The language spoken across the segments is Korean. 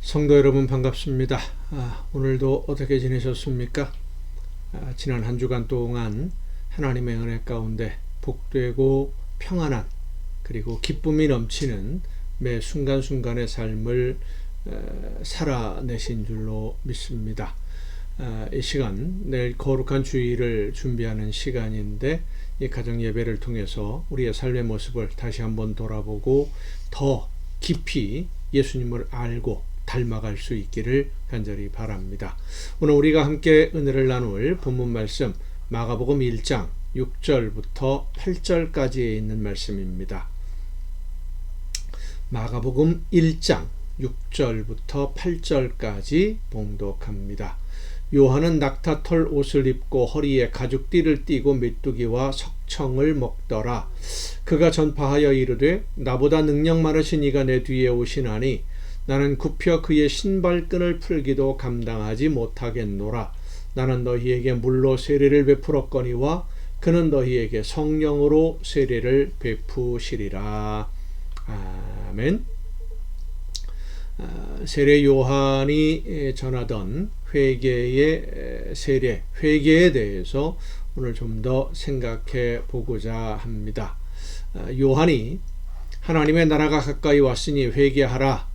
성도 여러분 반갑습니다. 오늘도 어떻게 지내셨습니까? 지난 한 주간 동안 하나님의 은혜 가운데 복되고 평안한 그리고 기쁨이 넘치는 매 순간순간의 삶을 살아내신 줄로 믿습니다. 이 시간 내일 거룩한 주일을 준비하는 시간인데 이 가정 예배를 통해서 우리의 삶의 모습을 다시 한번 돌아보고 더 깊이 예수님을 알고 닮아갈 수 있기를 간절히 바랍니다. 오늘 우리가 함께 은혜를 나눌 본문 말씀 마가복음 1장 6절부터 8절까지에 있는 말씀입니다. 마가복음 1장 6절부터 8절까지 봉독합니다. 요한은 낙타털 옷을 입고 허리에 가죽띠를 띠고 메뚜기와 석청을 먹더라. 그가 전파하여 이르되 나보다 능력 많으신 이가 내 뒤에 오시나니 나는 굽혀 그의 신발끈을 풀기도 감당하지 못하겠노라. 나는 너희에게 물로 세례를 베풀었거니와 그는 너희에게 성령으로 세례를 베푸시리라. 아멘. 세례 요한이 전하던 회개의 세례, 회개에 대해서 오늘 좀 더 생각해 보고자 합니다. 요한이 하나님의 나라가 가까이 왔으니 회개하라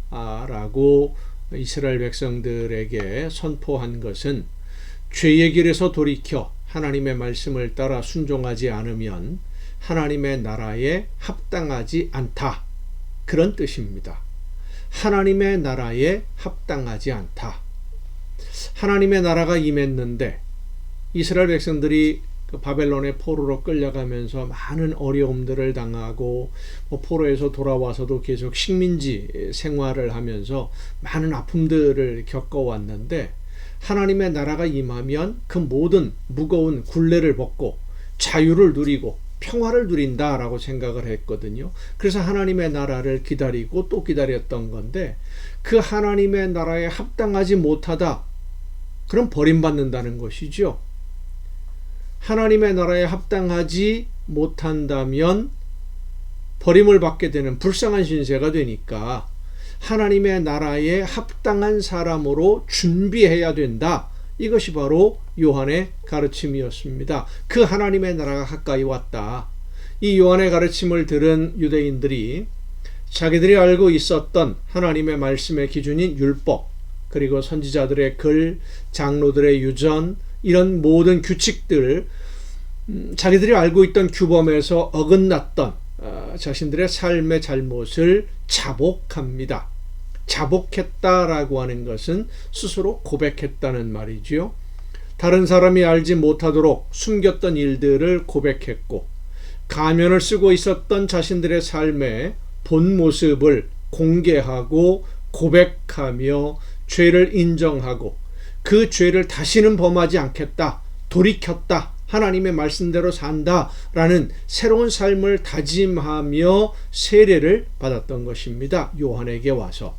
라고 이스라엘 백성들에게 선포한 것은 죄의 길에서 돌이켜 하나님의 말씀을 따라 순종하지 않으면 하나님의 나라에 합당하지 않다, 그런 뜻입니다. 하나님의 나라에 합당하지 않다. 하나님의 나라가 임했는데 이스라엘 백성들이 바벨론의 포로로 끌려가면서 많은 어려움들을 당하고 포로에서 돌아와서도 계속 식민지 생활을 하면서 많은 아픔들을 겪어왔는데 하나님의 나라가 임하면 그 모든 무거운 굴레를 벗고 자유를 누리고 평화를 누린다라고 생각을 했거든요. 그래서 하나님의 나라를 기다리고 또 기다렸던 건데 그 하나님의 나라에 합당하지 못하다, 그럼 버림받는다는 것이죠. 하나님의 나라에 합당하지 못한다면 버림을 받게 되는 불쌍한 신세가 되니까 하나님의 나라에 합당한 사람으로 준비해야 된다. 이것이 바로 요한의 가르침이었습니다. 그 하나님의 나라가 가까이 왔다. 이 요한의 가르침을 들은 유대인들이 자기들이 알고 있었던 하나님의 말씀의 기준인 율법, 그리고 선지자들의 글, 장로들의 유전, 이런 모든 규칙들, 자기들이 알고 있던 규범에서 어긋났던 자신들의 삶의 잘못을 자복합니다. 자복했다라고 하는 것은 스스로 고백했다는 말이지요. 다른 사람이 알지 못하도록 숨겼던 일들을 고백했고, 가면을 쓰고 있었던 자신들의 삶의 본 모습을 공개하고 고백하며 죄를 인정하고 그 죄를 다시는 범하지 않겠다, 돌이켰다, 하나님의 말씀대로 산다라는 새로운 삶을 다짐하며 세례를 받았던 것입니다. 요한에게 와서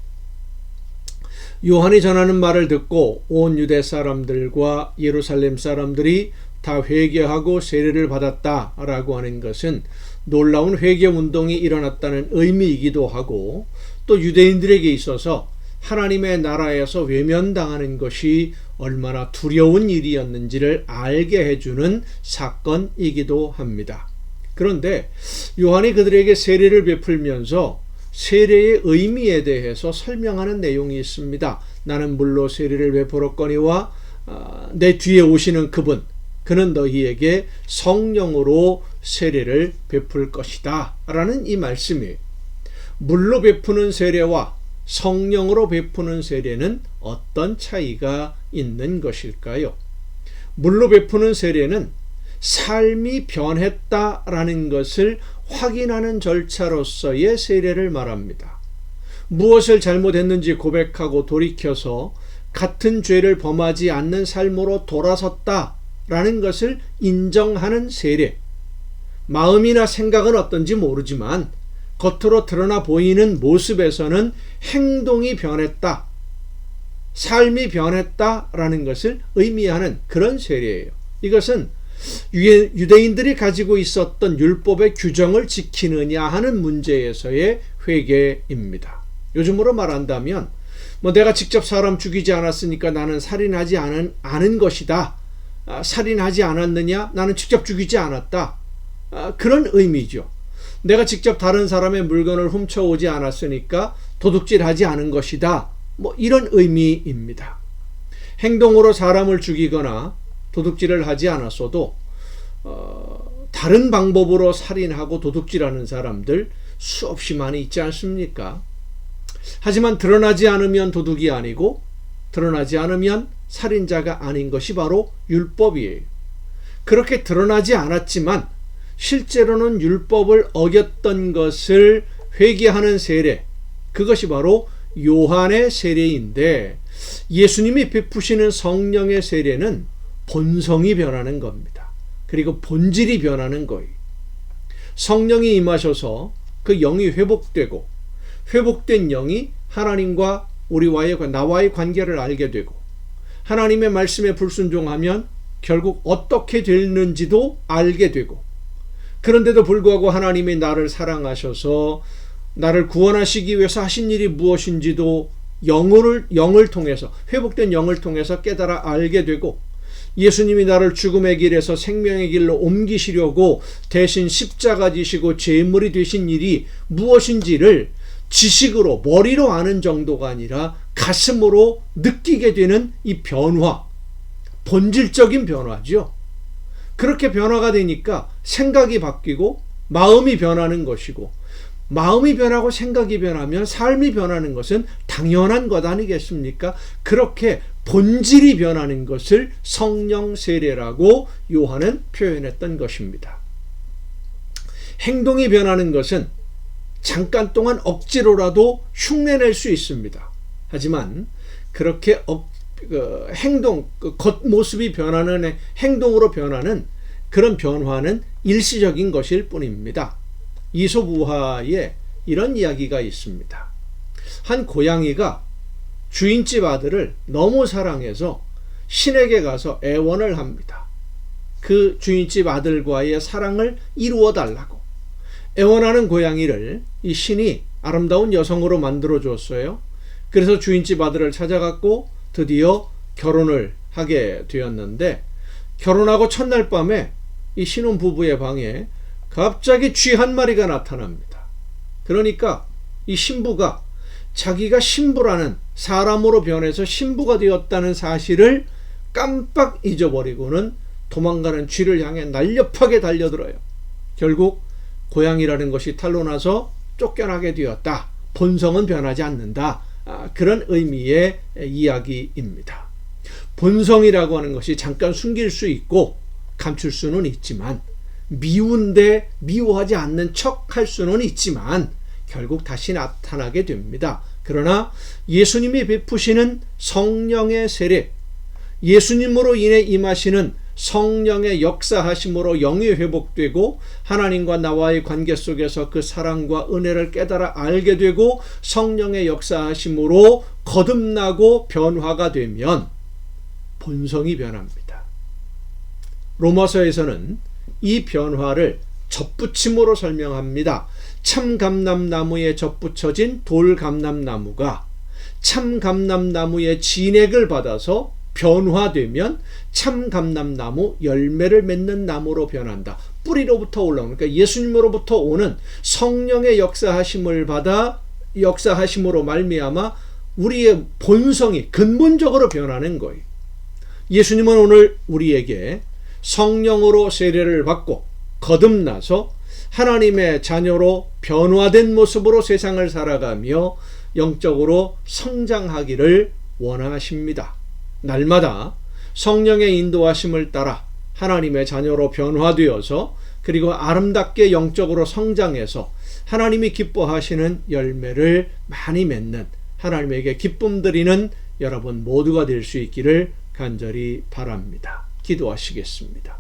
요한이 전하는 말을 듣고 온 유대 사람들과 예루살렘 사람들이 다 회개하고 세례를 받았다라고 하는 것은 놀라운 회개 운동이 일어났다는 의미이기도 하고, 또 유대인들에게 있어서 하나님의 나라에서 외면당하는 것이 얼마나 두려운 일이었는지를 알게 해주는 사건이기도 합니다. 그런데 요한이 그들에게 세례를 베풀면서 세례의 의미에 대해서 설명하는 내용이 있습니다. 나는 물로 세례를 베풀었거니와 내 뒤에 오시는 그는 너희에게 성령으로 세례를 베풀 것이다 라는 이 말씀이에요. 물로 베푸는 세례와 성령으로 베푸는 세례는 어떤 차이가 있는 것일까요? 물로 베푸는 세례는 삶이 변했다라는 것을 확인하는 절차로서의 세례를 말합니다. 무엇을 잘못했는지 고백하고 돌이켜서 같은 죄를 범하지 않는 삶으로 돌아섰다라는 것을 인정하는 세례. 마음이나 생각은 어떤지 모르지만 겉으로 드러나 보이는 모습에서는 행동이 변했다, 삶이 변했다라는 것을 의미하는 그런 세례예요. 이것은 유대인들이 가지고 있었던 율법의 규정을 지키느냐 하는 문제에서의 회개입니다. 요즘으로 말한다면 뭐 내가 직접 사람 죽이지 않았으니까 나는 살인하지 않은 것이다. 살인하지 않았느냐? 나는 직접 죽이지 않았다. 그런 의미죠. 내가 직접 다른 사람의 물건을 훔쳐오지 않았으니까 도둑질하지 않은 것이다. 뭐 이런 의미입니다. 행동으로 사람을 죽이거나 도둑질을 하지 않았어도 다른 방법으로 살인하고 도둑질하는 사람들 수없이 많이 있지 않습니까? 하지만 드러나지 않으면 도둑이 아니고 드러나지 않으면 살인자가 아닌 것이 바로 율법이에요. 그렇게 드러나지 않았지만 실제로는 율법을 어겼던 것을 회개하는 세례, 그것이 바로 요한의 세례인데, 예수님이 베푸시는 성령의 세례는 본성이 변하는 겁니다. 그리고 본질이 변하는 거예요. 성령이 임하셔서 그 영이 회복되고, 회복된 영이 하나님과 나와의 관계를 알게 되고, 하나님의 말씀에 불순종하면 결국 어떻게 되는지도 알게 되고, 그런데도 불구하고 하나님이 나를 사랑하셔서 나를 구원하시기 위해서 하신 일이 무엇인지도 영을 통해서, 회복된 영을 통해서 깨달아 알게 되고, 예수님이 나를 죽음의 길에서 생명의 길로 옮기시려고 대신 십자가 지시고 제물이 되신 일이 무엇인지를 지식으로, 머리로 아는 정도가 아니라 가슴으로 느끼게 되는 이 변화, 본질적인 변화죠. 그렇게 변화가 되니까 생각이 바뀌고 마음이 변하는 것이고, 마음이 변하고 생각이 변하면 삶이 변하는 것은 당연한 것 아니겠습니까? 그렇게 본질이 변하는 것을 성령 세례라고 요한은 표현했던 것입니다. 행동이 변하는 것은 잠깐 동안 억지로라도 흉내낼 수 있습니다. 하지만 그렇게 겉모습이 변하는, 행동으로 변하는 그런 변화는 일시적인 것일 뿐입니다. 이솝우화에 이런 이야기가 있습니다. 한 고양이가 주인집 아들을 너무 사랑해서 신에게 가서 애원을 합니다. 그 주인집 아들과의 사랑을 이루어 달라고. 애원하는 고양이를 이 신이 아름다운 여성으로 만들어 줬어요. 그래서 주인집 아들을 찾아갔고 드디어 결혼을 하게 되었는데, 결혼하고 첫날 밤에 이 신혼 부부의 방에 갑자기 쥐 한 마리가 나타납니다. 그러니까 이 신부가 자기가 신부라는, 사람으로 변해서 신부가 되었다는 사실을 깜빡 잊어버리고는 도망가는 쥐를 향해 날렵하게 달려들어요. 결국 고양이라는 것이 탄로나서 쫓겨나게 되었다. 본성은 변하지 않는다. 그런 의미의 이야기입니다. 본성이라고 하는 것이 잠깐 숨길 수 있고 감출 수는 있지만, 미운데 미워하지 않는 척 할 수는 있지만 결국 다시 나타나게 됩니다. 그러나 예수님이 베푸시는 성령의 세례, 예수님으로 인해 임하시는 성령의 역사하심으로 영이 회복되고 하나님과 나와의 관계 속에서 그 사랑과 은혜를 깨달아 알게 되고 성령의 역사하심으로 거듭나고 변화가 되면 본성이 변합니다. 로마서에서는 이 변화를 접붙임으로 설명합니다. 참감람나무에 접붙여진 돌감람나무가 참감람나무의 진액을 받아서 변화되면 참감람나무 열매를 맺는 나무로 변한다. 뿌리로부터 올라오는, 그러니까 예수님으로부터 오는 성령의 역사하심을 받아 역사하심으로 말미암아 우리의 본성이 근본적으로 변하는 거예요. 예수님은 오늘 우리에게 성령으로 세례를 받고 거듭나서 하나님의 자녀로 변화된 모습으로 세상을 살아가며 영적으로 성장하기를 원하십니다. 날마다 성령의 인도하심을 따라 하나님의 자녀로 변화되어서 그리고 아름답게 영적으로 성장해서 하나님이 기뻐하시는 열매를 많이 맺는, 하나님에게 기쁨 드리는 여러분 모두가 될 수 있기를 간절히 바랍니다. 기도하시겠습니다.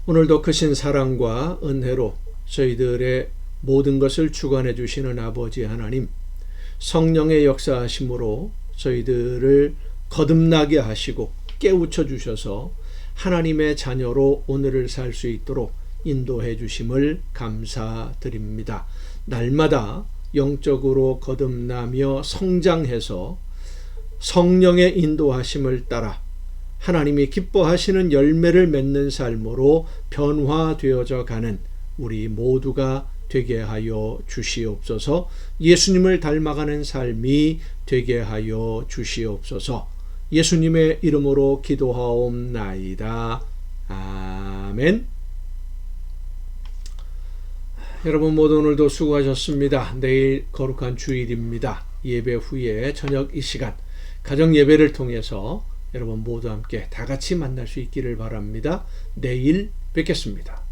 오늘도 크신 사랑과 은혜로 저희들의 모든 것을 주관해 주시는 아버지 하나님, 성령의 역사하심으로 저희들을 거듭나게 하시고 깨우쳐 주셔서 하나님의 자녀로 오늘을 살 수 있도록 인도해 주심을 감사드립니다. 날마다 영적으로 거듭나며 성장해서 성령의 인도하심을 따라 하나님이 기뻐하시는 열매를 맺는 삶으로 변화되어져 가는 우리 모두가 되게 하여 주시옵소서. 예수님을 닮아가는 삶이 되게 하여 주시옵소서. 예수님의 이름으로 기도하옵나이다. 아멘. 여러분 모두 오늘도 수고하셨습니다. 내일 거룩한 주일입니다. 예배 후에 저녁 이 시간 가정 예배를 통해서 여러분 모두 함께 다 같이 만날 수 있기를 바랍니다. 내일 뵙겠습니다.